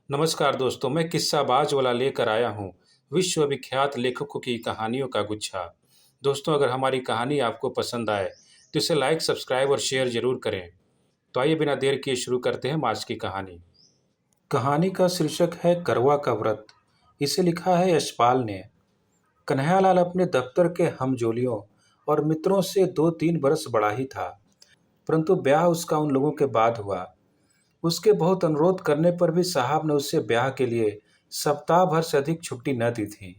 नमस्कार दोस्तों, मैं किस्साबाज वाला लेकर आया हूँ विश्वविख्यात लेखकों की कहानियों का गुच्छा। दोस्तों, अगर हमारी कहानी आपको पसंद आए तो इसे लाइक, सब्सक्राइब और शेयर जरूर करें। तो आइए बिना देर किए शुरू करते हैं हम आज की कहानी। कहानी का शीर्षक है करवा का व्रत। इसे लिखा है यशपाल ने। कन्हैयालाल अपने दफ्तर के हमजोलियों और मित्रों से 2-3 बरस बड़ा ही था, परंतु ब्याह उसका उन लोगों के बाद हुआ। उसके बहुत अनुरोध करने पर भी साहब ने उससे ब्याह के लिए सप्ताह भर से अधिक छुट्टी न दी थी।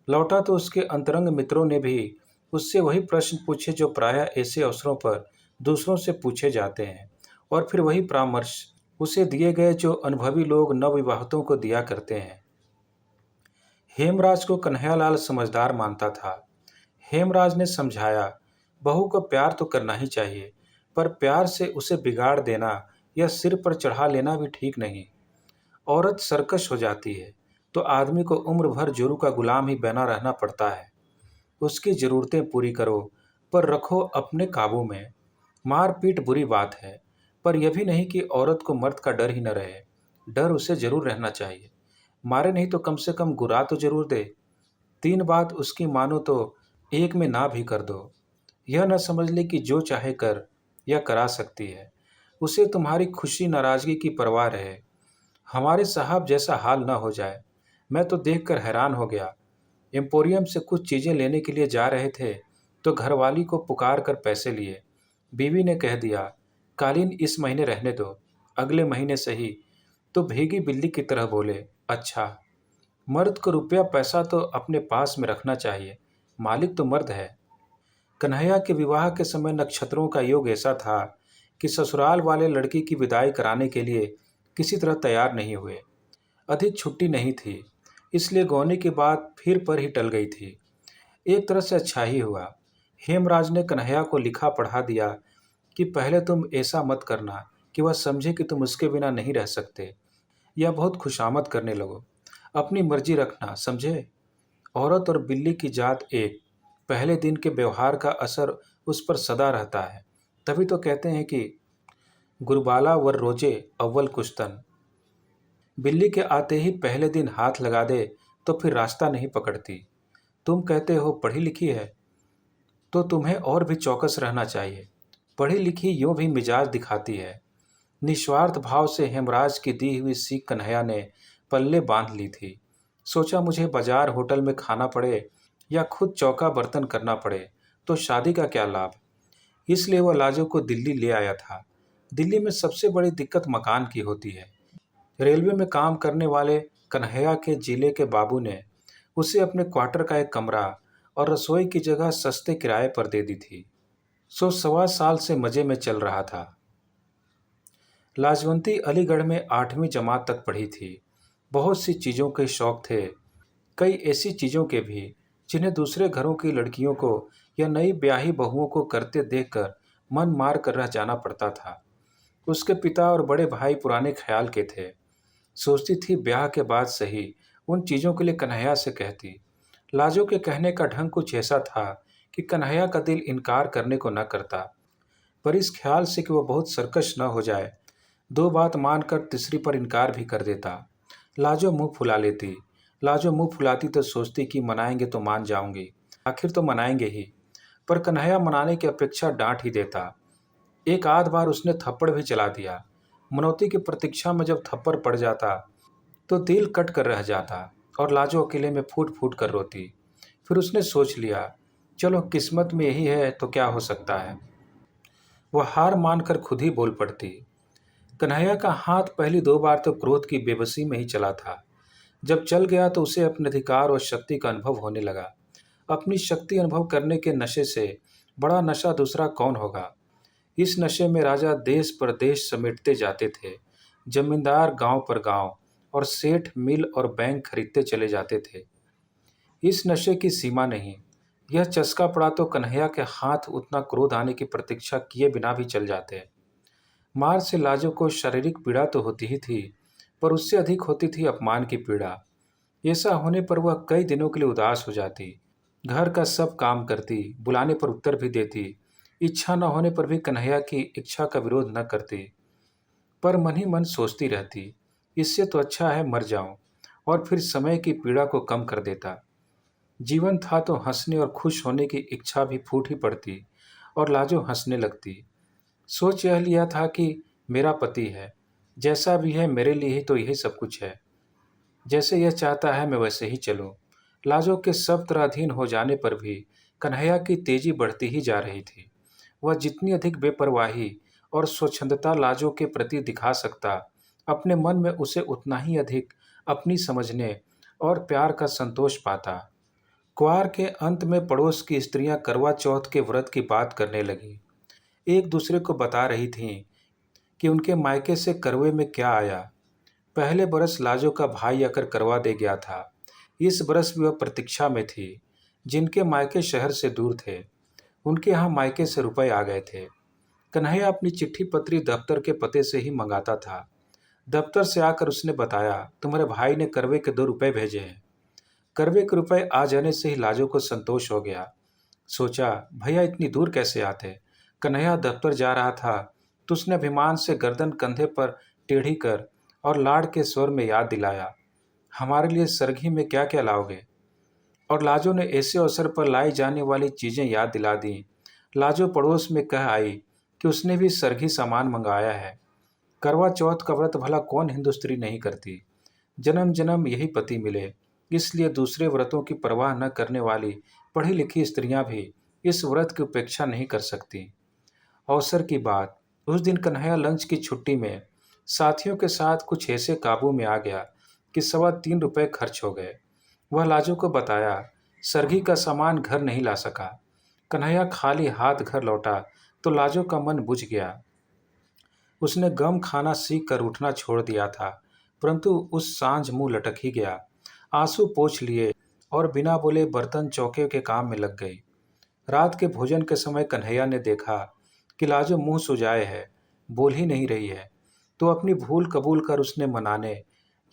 लौटा तो उसके अंतरंग मित्रों ने भी उससे वही प्रश्न पूछे जो प्रायः ऐसे अवसरों पर दूसरों से पूछे जाते हैं, और फिर वही परामर्श उसे दिए गए जो अनुभवी लोग नवविवाहितों को दिया करते हैं। हेमराज को कन्हैयालाल समझदार मानता था। हेमराज ने समझाया, बहू को प्यार तो करना ही चाहिए, पर प्यार से उसे बिगाड़ देना या सिर पर चढ़ा लेना भी ठीक नहीं। औरत सरकश हो जाती है तो आदमी को उम्र भर जोरू का गुलाम ही बना रहना पड़ता है। उसकी जरूरतें पूरी करो, पर रखो अपने काबू में। मारपीट बुरी बात है, पर यह भी नहीं कि औरत को मर्द का डर ही न रहे। डर उसे जरूर रहना चाहिए। मारे नहीं तो कम से कम गुरा तो जरूर दे। 3 बात उसकी मानो तो एक में ना भी कर दो। यह न समझ ले कि जो चाहे कर या करा सकती है। उसे तुम्हारी खुशी नाराजगी की परवाह रहे। हमारे साहब जैसा हाल न हो जाए। मैं तो देखकर हैरान हो गया। एम्पोरियम से कुछ चीजें लेने के लिए जा रहे थे तो घरवाली को पुकार कर पैसे लिए। बीवी ने कह दिया, कालीन इस महीने रहने दो, अगले महीने सही। तो भीगी बिल्ली की तरह बोले, अच्छा। मर्द को रुपया पैसा तो अपने पास में रखना चाहिए, मालिक तो मर्द है। कन्हैया के विवाह के समय नक्षत्रों का योग ऐसा था कि ससुराल वाले लड़की की विदाई कराने के लिए किसी तरह तैयार नहीं हुए। अधिक छुट्टी नहीं थी, इसलिए गौने की बात फिर पर ही टल गई थी। एक तरह से अच्छा ही हुआ। हेमराज ने कन्हैया को लिखा पढ़ा दिया कि पहले तुम ऐसा मत करना कि वह समझे कि तुम उसके बिना नहीं रह सकते, या बहुत खुशामद करने लगो। अपनी मर्जी रखना, समझे। औरत और बिल्ली की जात एक। पहले दिन के व्यवहार का असर उस पर सदा रहता है। तभी तो कहते हैं कि गुरबाला वर रोजे अव्वल कुश्तन। बिल्ली के आते ही पहले दिन हाथ लगा दे तो फिर रास्ता नहीं पकड़ती। तुम कहते हो पढ़ी लिखी है, तो तुम्हें और भी चौकस रहना चाहिए। पढ़ी लिखी यूं भी मिजाज दिखाती है। निस्वार्थ भाव से हेमराज की दी हुई सीख कन्हैया ने पल्ले बांध ली थी। सोचा मुझे बाजार होटल में खाना पड़े या खुद चौका बर्तन करना पड़े तो शादी का क्या लाभ। इसलिए वह लाजो को दिल्ली ले आया था। दिल्ली में सबसे बड़ी दिक्कत मकान की होती है। रेलवे में काम करने वाले कन्हैया के जिले के बाबू ने उसे अपने क्वार्टर का एक कमरा और रसोई की जगह सस्ते किराए पर दे दी थी। सो 1.25 साल से मजे में चल रहा था। लाजवंती अलीगढ़ में 8वीं जमात तक पढ़ी थी। बहुत सी चीज़ों के शौक थे, कई ऐसी चीज़ों के भी जिन्हें दूसरे घरों की लड़कियों को या नई ब्याही बहुओं को करते देखकर मन मार कर रह जाना पड़ता था। उसके पिता और बड़े भाई पुराने ख्याल के थे। सोचती थी ब्याह के बाद सही उन चीज़ों के लिए कन्हैया से कहती। लाजो के कहने का ढंग कुछ ऐसा था कि कन्हैया का दिल इनकार करने को न करता, पर इस ख्याल से कि वह बहुत सरकश न हो जाए, 2 बात मानकर तीसरी पर इनकार भी कर देता। लाजो मुंह फुला लेती। लाजो मुंह फुलाती तो सोचती कि मनाएंगे तो मान जाऊंगी, आखिर तो मनाएंगे ही। पर कन्हैया मनाने की अपेक्षा डांट ही देता। एक आध बार उसने थप्पड़ भी चला दिया। मनौती की प्रतीक्षा में जब थप्पड़ पड़ जाता तो दिल कट कर रह जाता और लाजो अकेले में फूट फूट कर रोती। फिर उसने सोच लिया, चलो किस्मत में यही है तो क्या हो सकता है। वह हार मानकर खुद ही बोल पड़ती। कन्हैया का हाथ पहली 2 बार तो क्रोध की बेबसी में ही चला था। जब चल गया तो उसे अपने अधिकार और शक्ति का अनुभव होने लगा। अपनी शक्ति अनुभव करने के नशे से बड़ा नशा दूसरा कौन होगा। इस नशे में राजा देश परदेश समेटते जाते थे, जमींदार गांव पर गांव और सेठ मिल और बैंक खरीदते चले जाते थे। इस नशे की सीमा नहीं। यह चस्का पड़ा तो कन्हैया के हाथ उतना क्रोध आने की प्रतीक्षा किए बिना भी चल जाते। मार से लाजो को शारीरिक पीड़ा तो होती ही थी, पर उससे अधिक होती थी अपमान की पीड़ा। ऐसा होने पर वह कई दिनों के लिए उदास हो जाती। घर का सब काम करती, बुलाने पर उत्तर भी देती, इच्छा न होने पर भी कन्हैया की इच्छा का विरोध न करती, पर मन ही मन सोचती रहती, इससे तो अच्छा है मर जाऊं और फिर समय की पीड़ा को कम कर देता। जीवन था तो हंसने और खुश होने की इच्छा भी फूट ही पड़ती और लाजो हंसने लगती। सोच यह लिया था कि मेरा पति है, जैसा भी है मेरे लिए ही तो यही सब कुछ है। जैसे यह चाहता है मैं वैसे ही चलूं। लाजो के सब तरह अधीन हो जाने पर भी कन्हैया की तेजी बढ़ती ही जा रही थी। वह जितनी अधिक बेपरवाही और स्वच्छंदता लाजो के प्रति दिखा सकता, अपने मन में उसे उतना ही अधिक अपनी समझने और प्यार का संतोष पाता। क्वार के अंत में पड़ोस की स्त्रियां करवा चौथ के व्रत की बात करने लगीं। एक दूसरे को बता रही थीं कि उनके मायके से करवे में क्या आया। पहले बरस लाजो का भाई आकर करवा दे गया था। इस बरस भी वह प्रतीक्षा में थी। जिनके मायके शहर से दूर थे, उनके यहाँ मायके से रुपए आ गए थे। कन्हैया अपनी चिट्ठी पत्री दफ्तर के पते से ही मंगाता था। दफ्तर से आकर उसने बताया, तुम्हारे भाई ने करवे के 2 रुपए भेजे हैं। करवे के रुपए आ जाने से ही लाजो को संतोष हो गया। सोचा, भैया इतनी दूर कैसे आते। कन्हैया दफ्तर जा रहा था तो उसने अभिमान से गर्दन कंधे पर टेढ़ी कर और लाड़ के स्वर में याद दिलाया, हमारे लिए सरघी में क्या क्या लाओगे। और लाजो ने ऐसे अवसर पर लाई जाने वाली चीजें याद दिला दी। लाजो पड़ोस में कह आई कि उसने भी सरघी सामान मंगाया है। करवा चौथ का व्रत भला कौन हिंदू स्त्री नहीं करती। जन्म जन्म यही पति मिले, इसलिए दूसरे व्रतों की परवाह न करने वाली पढ़ी लिखी स्त्रियां भी इस व्रत की उपेक्षा नहीं कर सकती। अवसर की बात, उस दिन कन्हैया लंच की छुट्टी में साथियों के साथ कुछ ऐसे काबू में आ गया कि 3.25 रुपए खर्च हो गए। वह लाजो को बताया, सरघी का सामान घर नहीं ला सका। कन्हैया खाली हाथ घर लौटा तो लाजो का मन बुझ गया। उसने गम खाना सीख कर उठना छोड़ दिया था, परंतु उस सांझ मुंह लटक ही गया। आंसू पोंछ लिए और बिना बोले बर्तन चौके के काम में लग गई। रात के भोजन के समय कन्हैया ने देखा कि लाजो मुंह सुजाए है, बोल ही नहीं रही है। तो अपनी भूल कबूल कर उसने मनाने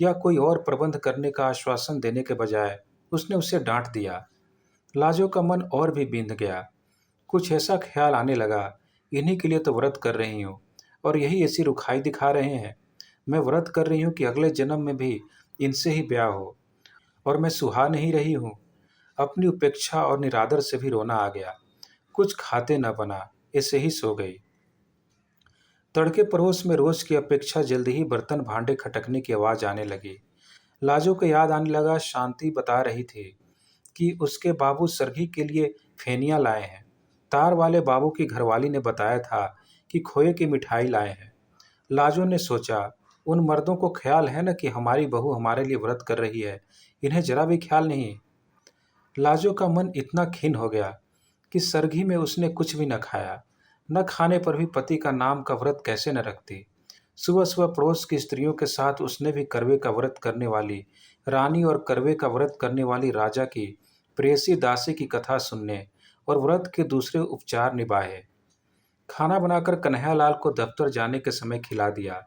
या कोई और प्रबंध करने का आश्वासन देने के बजाय उसने उसे डांट दिया। लाजो का मन और भी बिंध गया। कुछ ऐसा ख्याल आने लगा, इन्हीं के लिए तो व्रत कर रही हूँ और यही ऐसी रुखाई दिखा रहे हैं। मैं व्रत कर रही हूँ कि अगले जन्म में भी इनसे ही ब्याह हो, और मैं सुहा नहीं रही हूँ। अपनी उपेक्षा और निरादर से भी रोना आ गया। कुछ खाते न बना, ऐसे ही सो गई। तड़के पड़ोस में रोज की अपेक्षा जल्दी ही बर्तन भांडे खटकने की आवाज आने लगी। लाजो को याद आने लगा, शांति बता रही थी कि उसके बाबू सरघी के लिए फेनियां लाए हैं। तार वाले बाबू की घरवाली ने बताया था कि खोए की मिठाई लाए हैं। लाजो ने सोचा, उन मर्दों को ख्याल है न कि हमारी बहू हमारे लिए व्रत कर रही है, इन्हें जरा भी ख्याल नहीं। लाजो का मन इतना खिन्न हो गया कि सरघी में उसने कुछ भी न खाया। न खाने पर भी पति का नाम का व्रत कैसे न रखती। सुबह सुबह पड़ोस की स्त्रियों के साथ उसने भी करवे का व्रत करने वाली रानी और करवे का व्रत करने वाली राजा की प्रेयसी दासी की कथा सुनने और व्रत के दूसरे उपचार निभाए। खाना बनाकर कन्हैया लाल को दफ्तर जाने के समय खिला दिया।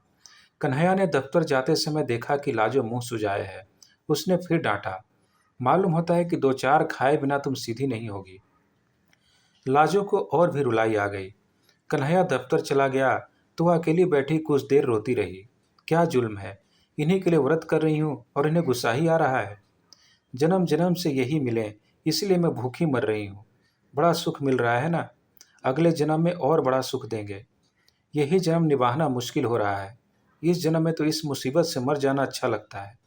कन्हैया ने दफ्तर जाते समय देखा कि लाजो मुंह सुजाए है। उसने फिर डांटा, मालूम होता है कि 2-4 खाए बिना तुम सीधी नहीं होगी। लाजो को और भी रुलाई आ गई। कन्हैया दफ्तर चला गया तो वह अकेली बैठी कुछ देर रोती रही। क्या जुल्म है, इन्हीं के लिए व्रत कर रही हूँ और इन्हें गुस्सा ही आ रहा है। जन्म जन्म से यही मिले, इसलिए मैं भूखी मर रही हूँ। बड़ा सुख मिल रहा है ना, अगले जन्म में और बड़ा सुख देंगे। यही जन्म निभाना मुश्किल हो रहा है। इस जन्म में तो इस मुसीबत से मर जाना अच्छा लगता है।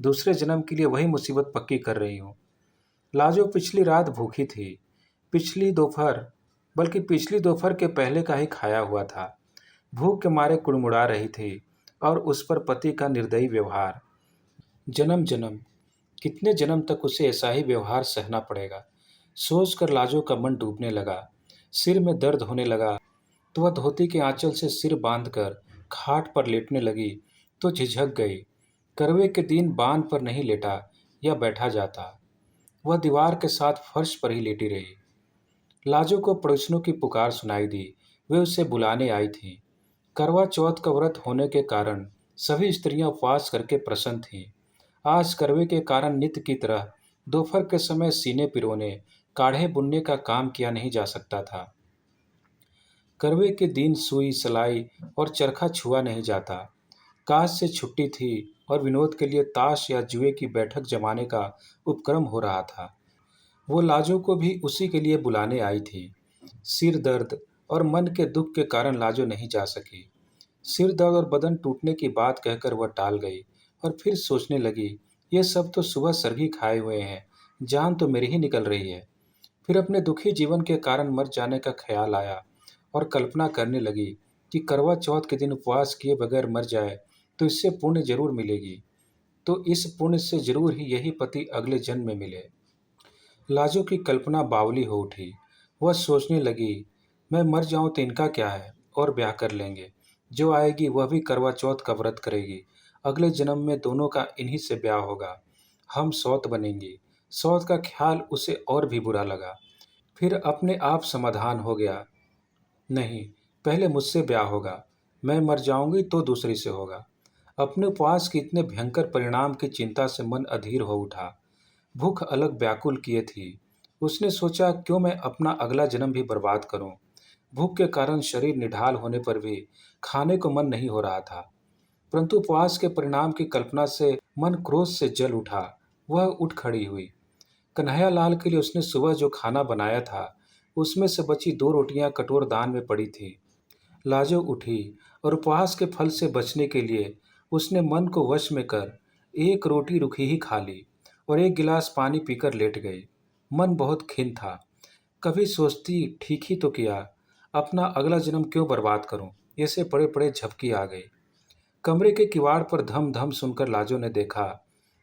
दूसरे जन्म के लिए वही मुसीबत पक्की कर रही हूँ। लाजो पिछली रात भूखी थी। पिछली दोपहर बल्कि पिछली दोपहर के पहले का ही खाया हुआ था। भूख के मारे कुड़मुड़ा रही थी और उस पर पति का निर्दयी व्यवहार। जन्म जन्म, कितने जन्म तक उसे ऐसा ही व्यवहार सहना पड़ेगा। सोचकर लाजो का मन डूबने लगा। सिर में दर्द होने लगा तो वह धोती के आंचल से सिर बांधकर खाट पर लेटने लगी तो झिझक गई। करवे के दिन बांध पर नहीं लेटा या बैठा जाता। वह दीवार के साथ फर्श पर ही लेटी रही। लाजो को पड़ोसियों की पुकार सुनाई दी। वे उसे बुलाने आई थीं। करवा चौथ का व्रत होने के कारण सभी स्त्रियां उपवास करके प्रसन्न थीं। आज करवे के कारण नित्य की तरह दोपहर के समय सीने पिरोने, काढ़े बुनने का काम किया नहीं जा सकता था। करवे के दिन सुई, सलाई और चरखा छुआ नहीं जाता। काज से छुट्टी थी और विनोद के लिए ताश या जुए की बैठक जमाने का उपक्रम हो रहा था। वो लाजो को भी उसी के लिए बुलाने आई थी। सिर दर्द और मन के दुख के कारण लाजो नहीं जा सकी। सिर दर्द और बदन टूटने की बात कहकर वह टाल गई और फिर सोचने लगी, ये सब तो सुबह सरगी खाए हुए हैं, जान तो मेरी ही निकल रही है। फिर अपने दुखी जीवन के कारण मर जाने का ख्याल आया और कल्पना करने लगी कि करवा चौथ के दिन उपवास किए बगैर मर जाए तो इससे पुण्य जरूर मिलेगी। तो इस पुण्य से जरूर ही यही पति अगले जन्म में मिले। लाजो की कल्पना बावली हो उठी। वह सोचने लगी, मैं मर जाऊं तो इनका क्या है, और ब्याह कर लेंगे। जो आएगी वह भी करवा चौथ का व्रत करेगी। अगले जन्म में दोनों का इन्हीं से ब्याह होगा। हम सौत बनेंगी। सौत का ख्याल उसे और भी बुरा लगा। फिर अपने आप समाधान हो गया, नहीं, पहले मुझसे ब्याह होगा। मैं मर जाऊंगी तो दूसरी से होगा। अपने उपवास के इतने भयंकर परिणाम की चिंता से मन अधीर हो उठा। भूख अलग व्याकुल किए थी। उसने सोचा, क्यों मैं अपना अगला जन्म भी बर्बाद करूं। भूख के कारण शरीर निढाल होने पर भी खाने को मन नहीं हो रहा था। परंतु उपवास के परिणाम की कल्पना से मन क्रोध से जल उठा। वह उठ खड़ी हुई। कन्हैया लाल के लिए उसने सुबह जो खाना बनाया था उसमें से बची 2 रोटियां कटोर दान में पड़ी थी। लाजो उठी और उपवास के फल से बचने के लिए उसने मन को वश में कर 1 रोटी रुखी ही खा ली और 1 गिलास पानी पीकर लेट गई। मन बहुत खिन्न था। कभी सोचती, ठीक ही तो किया, अपना अगला जन्म क्यों बर्बाद करूं। ऐसे पड़े पड़े झपकी आ गई। कमरे के किवाड़ पर धम धम सुनकर लाजो ने देखा।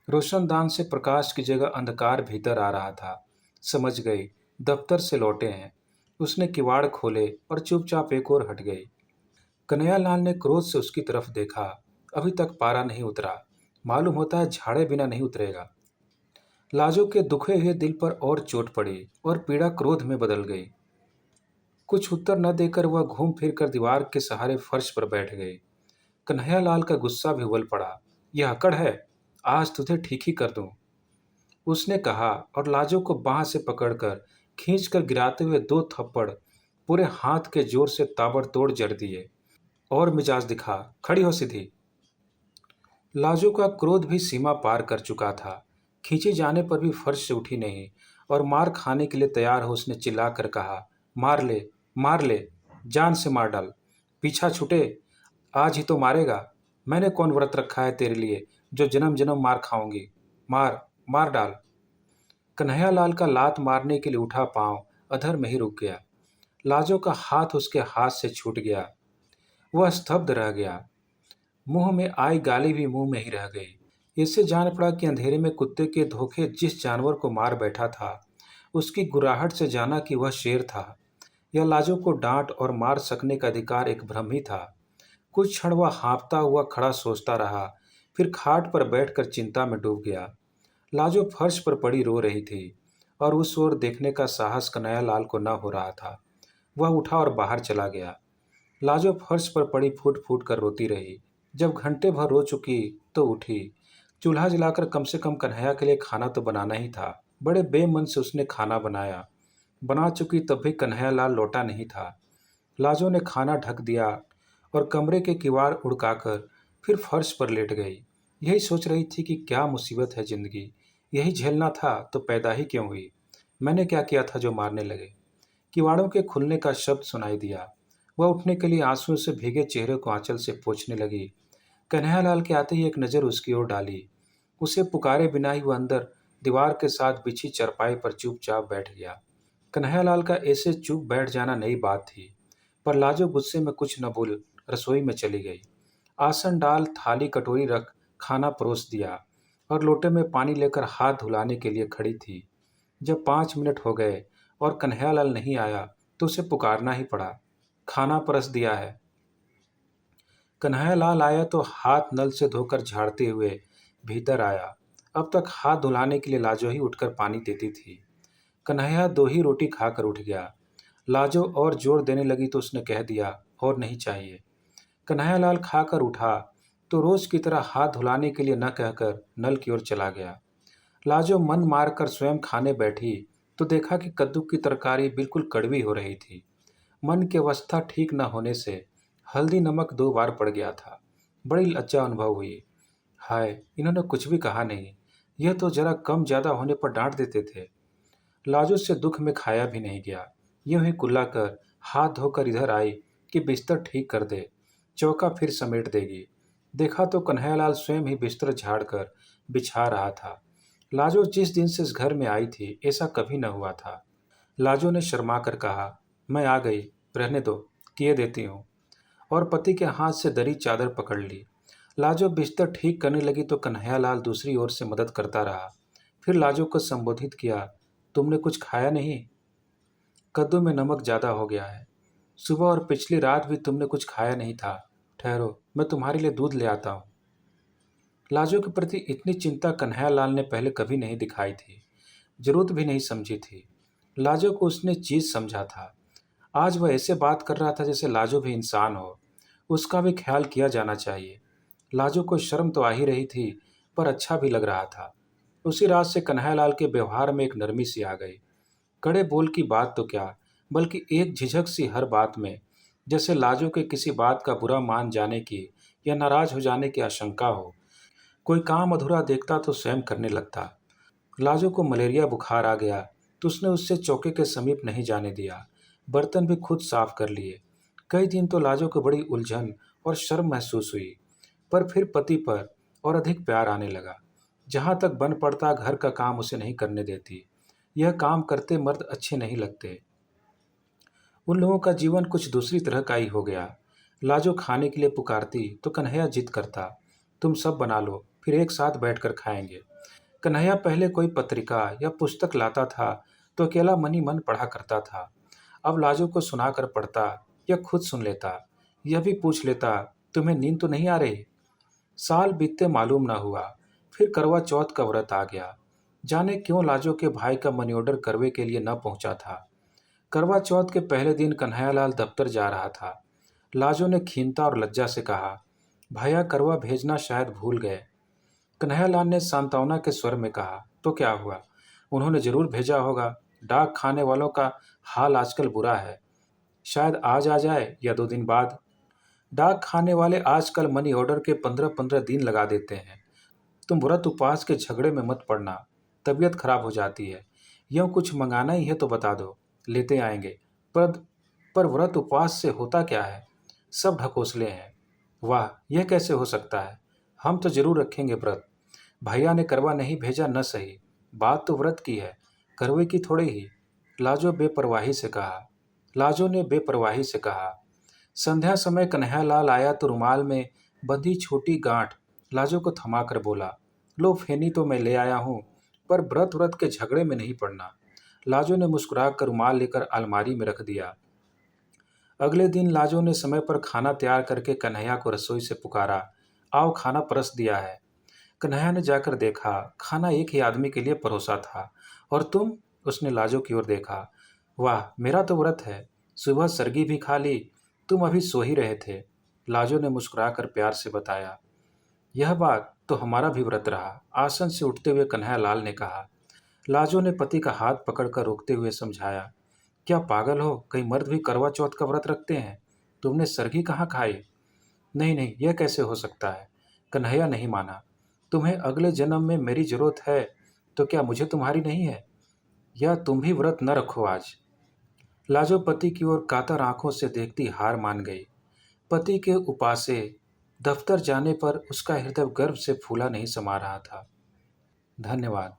रोशनदान से प्रकाश की जगह अंधकार भीतर आ रहा था। समझ गई, दफ्तर से लौटे हैं। उसने किवाड़ खोले और चुपचाप एक ओर हट गई। कन्हैयालाल ने क्रोध से उसकी तरफ देखा। अभी तक पारा नहीं उतरा। मालूम होता है झाड़े बिना नहीं उतरेगा। लाजो के दुखे हुए दिल पर और चोट पड़ी और पीड़ा क्रोध में बदल गई। कुछ उत्तर न देकर वह घूम फिर कर दीवार के सहारे फर्श पर बैठ गई। कन्हैयालाल का गुस्सा भी उबल पड़ा। यह अकड़ है, आज तुझे ठीक ही कर दूं, उसने कहा और लाजो को बांह से पकड़कर खींचकर गिराते हुए 2 थप्पड़ पूरे हाथ के जोर से ताबड़तोड़ जड़ दिए। और मिजाज दिखा, खड़ी हो सीधी। लाजो का क्रोध भी सीमा पार कर चुका था। खींचे जाने पर भी फर्श से उठी नहीं और मार खाने के लिए तैयार हो उसने चिल्लाकर कहा, मार ले, जान से मार डाल। पीछा छूटे, आज ही तो मारेगा। मैंने कौन व्रत रखा है तेरे लिए जो जन्म जन्म मार खाऊंगी। मार, मार डाल। कन्हैयालाल का लात मारने के लिए उठा पांव अधर में ही रुक गया। लाजो का हाथ उसके हाथ से छूट गया। वह स्तब्ध रह गया। मुंह में आई गाली भी मुंह में ही रह गई। इससे जान पड़ा कि अंधेरे में कुत्ते के धोखे जिस जानवर को मार बैठा था उसकी गुर्राहट से जाना कि वह शेर था। यह लाजो को डांट और मार सकने का अधिकार एक भ्रम ही था। कुछ क्षण वह हाँफता हुआ खड़ा सोचता रहा, फिर खाट पर बैठकर चिंता में डूब गया। लाजो फर्श पर पड़ी रो रही थी और उस ओर देखने का साहस कन्हैयालाल को न हो रहा था। वह उठा और बाहर चला गया। लाजो फर्श पर पड़ी फूट फूट कर रोती रही। जब घंटे भर रो चुकी तो उठी। चूल्हा जलाकर कम से कम कन्हैया के लिए खाना तो बनाना ही था। बड़े बेमन से उसने खाना बनाया। बना चुकी तब भी कन्हैयालाल लौटा नहीं था। लाजो ने खाना ढक दिया और कमरे के किवाड़ उड़काकर फिर फर्श पर लेट गई। यही सोच रही थी कि क्या मुसीबत है जिंदगी। यही झेलना था तो पैदा ही क्यों हुई। मैंने क्या किया था जो मारने लगे। किवाड़ों के खुलने का शब्द सुनाई दिया। वह उठने के लिए आंसुओं से भीगे चेहरे को आंचल से पोंछने लगी। कन्हैयालाल के आते ही एक नज़र उसकी ओर डाली। उसे पुकारे बिना ही वह अंदर दीवार के साथ बिछी चरपाई पर चुपचाप बैठ गया। कन्हैयालाल का ऐसे चुप बैठ जाना नई बात थी, पर लाजो गुस्से में कुछ न बोल रसोई में चली गई। आसन डाल, थाली कटोरी रख, खाना परोस दिया और लोटे में पानी लेकर हाथ धुलाने के लिए खड़ी थी। जब 5 मिनट हो गए और कन्हैयालाल नहीं आया तो उसे पुकारना ही पड़ा। खाना परस दिया है। कन्हैयालाल आया तो हाथ नल से धोकर झाड़ते हुए भीतर आया। अब तक हाथ धुलाने के लिए लाजो ही उठकर पानी देती थी। कन्हैया 2 ही रोटी खाकर उठ गया। लाजो और जोर देने लगी तो उसने कह दिया, और नहीं चाहिए। कन्हैयालाल खाकर उठा तो रोज की तरह हाथ धुलाने के लिए न कहकर नल की ओर चला गया। लाजो मन मारकर स्वयं खाने बैठी तो देखा कि कद्दू की तरकारी बिल्कुल कड़वी हो रही थी। मन की अवस्था ठीक न होने से हल्दी नमक 2 बार पड़ गया था। बड़ी लज्जा अनुभव हुई। हाय, इन्होंने कुछ भी कहा नहीं। यह तो जरा कम ज्यादा होने पर डांट देते थे। लाजो से दुख में खाया भी नहीं गया। यूं ही कुल्ला कर हाथ धोकर इधर आई कि बिस्तर ठीक कर दे, चौका फिर समेट देगी। देखा तो कन्हैयालाल स्वयं ही बिस्तर झाड़कर बिछा रहा था। लाजो जिस दिन से इस घर में आई थी ऐसा कभी न हुआ था। लाजो ने शर्मा कर कहा, मैं आ गई, रहने दो, किए देती हूँ, और पति के हाथ से दरी चादर पकड़ ली। लाजो बिस्तर ठीक करने लगी तो कन्हैयालाल दूसरी ओर से मदद करता रहा। फिर लाजो को संबोधित किया, तुमने कुछ खाया नहीं? कद्दू में नमक ज्यादा हो गया है। सुबह और पिछली रात भी तुमने कुछ खाया नहीं था। ठहरो, मैं तुम्हारे लिए दूध ले आता हूँ। लाजो के प्रति इतनी चिंता कन्हैयालाल ने पहले कभी नहीं दिखाई थी, जरूरत भी नहीं समझी थी। लाजो को उसने चीज समझा था। आज वह ऐसे बात कर रहा था जैसे लाजो भी इंसान हो, उसका भी ख्याल किया जाना चाहिए। लाजो को शर्म तो आ ही रही थी, पर अच्छा भी लग रहा था। उसी रात से कन्हैयालाल के व्यवहार में एक नरमी सी आ गई। कड़े बोल की बात तो क्या, बल्कि एक झिझक सी हर बात में, जैसे लाजो के किसी बात का बुरा मान जाने की या नाराज हो जाने की आशंका हो। कोई काम अधूरा देखता तो स्वयं करने लगता। लाजो को मलेरिया बुखार आ गया तो उसने उससे चौके के समीप नहीं जाने दिया। बर्तन भी खुद साफ कर लिए। कई दिन तो लाजो को बड़ी उलझन और शर्म महसूस हुई, पर फिर पति पर और अधिक प्यार आने लगा। जहां तक बन पड़ता घर का काम उसे नहीं करने देती। यह काम करते मर्द अच्छे नहीं लगते। उन लोगों का जीवन कुछ दूसरी तरह का ही हो गया। लाजो खाने के लिए पुकारती तो कन्हैया जिद करता, तुम सब बना लो, फिर एक साथ बैठकर खाएंगे। कन्हैया पहले कोई पत्रिका या पुस्तक लाता था तो अकेला मन ही मन पढ़ा करता था। अब लाजो को सुनाकर पढ़ता या खुद सुन लेता। यह भी पूछ लेता, तुम्हें नींद तो नहीं आ रही? साल बीतते मालूम न हुआ। फिर करवा चौथ का व्रत आ गया। जाने क्यों लाजो के भाई का मनी ऑर्डर करवे के लिए न पहुंचा था। करवा चौथ के पहले दिन कन्हैयालाल दफ्तर जा रहा था। लाजो ने खीनता और लज्जा से कहा, भैया करवा भेजना शायद भूल गए। कन्हैयालाल ने सांत्वना के स्वर में कहा, तो क्या हुआ, उन्होंने जरूर भेजा होगा। डाक खाने वालों का हाल आजकल बुरा है। शायद आज आ जाए या 2 दिन बाद। डाक खाने वाले आजकल मनी ऑर्डर के 15-15 दिन लगा देते हैं। तुम व्रत उपवास के झगड़े में मत पड़ना, तबीयत खराब हो जाती है। यूँ कुछ मंगाना ही है तो बता दो, लेते आएंगे। पर पर व्रत उपवास से होता क्या है? सब ढकोसले हैं। वाह, यह कैसे हो सकता है? हम तो जरूर रखेंगे व्रत। भैया ने करवा नहीं भेजा न सही, बात तो व्रत की है, करवे की थोड़ी ही। लाजो ने बेपरवाही से कहा। संध्या समय कन्हैयालाल आया तो रुमाल में बंधी छोटी गांठ लाजो को थमाकर बोला, लो फेनी तो मैं ले आया हूँ, पर व्रत व्रत के झगड़े में नहीं पड़ना। लाजो ने मुस्कुराकर रुमाल लेकर अलमारी में रख दिया। अगले दिन लाजो ने समय पर खाना तैयार करके कन्हैया को रसोई से पुकारा, आओ खाना परस दिया है। कन्हैया ने जाकर देखा, खाना एक ही आदमी के लिए परोसा था। और तुम? उसने लाजो की ओर देखा। वाह, मेरा तो व्रत है, सुबह सरगी भी खा ली, तुम अभी सो ही रहे थे। लाजो ने मुस्कुराकर प्यार से बताया। यह बात तो हमारा भी व्रत रहा, आसन से उठते हुए कन्हैयालाल ने कहा। लाजो ने पति का हाथ पकड़कर रोकते हुए समझाया, क्या पागल हो, कई मर्द भी करवा चौथ का व्रत रखते हैं। तुमने सरगी कहाँ खाई? नहीं नहीं, यह कैसे हो सकता है? कन्हैया नहीं माना। तुम्हें अगले जन्म में मेरी जरूरत है तो क्या मुझे तुम्हारी नहीं है? या तुम भी व्रत न रखो आज? लाजो पति की ओर कातर आंखों से देखती हार मान गई। पति के उपासे दफ्तर जाने पर उसका हृदय गर्व से फूला नहीं समा रहा था। धन्यवाद।